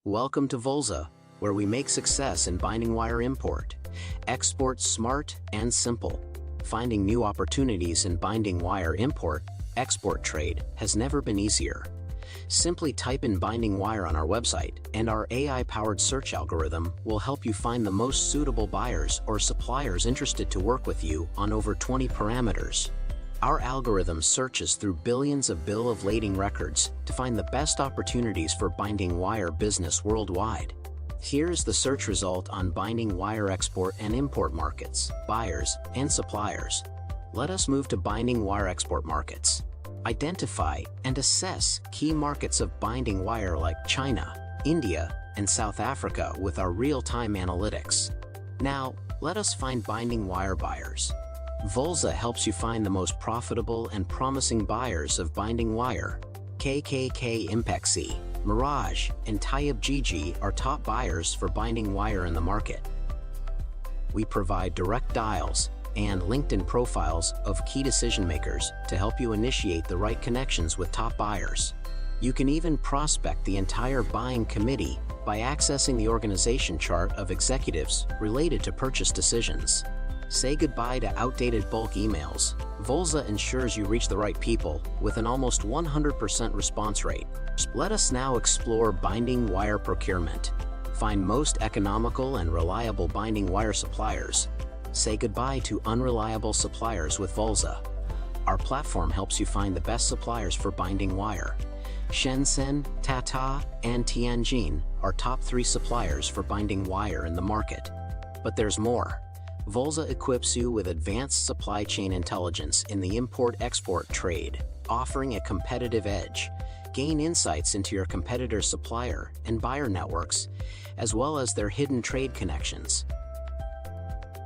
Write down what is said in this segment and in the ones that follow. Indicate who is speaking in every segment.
Speaker 1: Welcome to Volza, where we make success in binding wire import, export smart and simple. Finding new opportunities in binding wire import, export trade has never been easier. Simply type in binding wire on our website, and our AI-powered search algorithm will help you find the most suitable buyers or suppliers interested to work with you on over 20 parameters. Our algorithm searches through billions of bill of lading records to find the best opportunities for binding wire business worldwide. Here's the search result on binding wire export and import markets, buyers, and suppliers. Let us move to binding wire export markets. Identify and assess key markets of binding wire like China, India, and South Africa with our real-time analytics. Now, let us find binding wire buyers. Volza helps you find the most profitable and promising buyers of binding wire. KKK Impexi, Mirage, and Tayyib Gigi are top buyers for binding wire in the market. We provide direct dials and LinkedIn profiles of key decision makers to help you initiate the right connections with top buyers. You can even prospect the entire buying committee by accessing the organization chart of executives related to purchase decisions. Say goodbye to outdated bulk emails. Volza ensures you reach the right people with an almost 100% response rate. Let us now explore binding wire procurement. Find most economical and reliable binding wire suppliers. Say goodbye to unreliable suppliers with Volza. Our platform helps you find the best suppliers for binding wire. Shenzhen, Tata, and Tianjin are top 3 suppliers for binding wire in the market. But there's more. Volza equips you with advanced supply chain intelligence in the import-export trade, offering a competitive edge. Gain insights into your competitor supplier and buyer networks, as well as their hidden trade connections.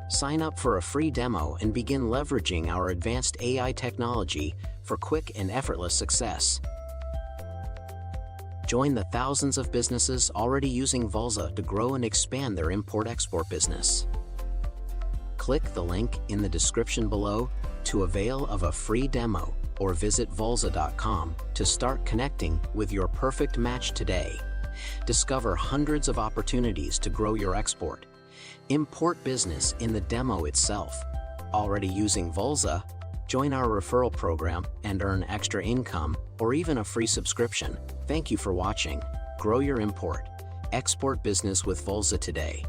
Speaker 1: Sign up for a free demo and begin leveraging our advanced AI technology for quick and effortless success. Join the thousands of businesses already using Volza to grow and expand their import-export business. Click the link in the description below to avail of a free demo or visit volza.com to start connecting with your perfect match today. Discover hundreds of opportunities to grow your export, import business in the demo itself. Already using Volza? Join our referral program and earn extra income or even a free subscription. Thank you for watching. Grow your import, export business with Volza today.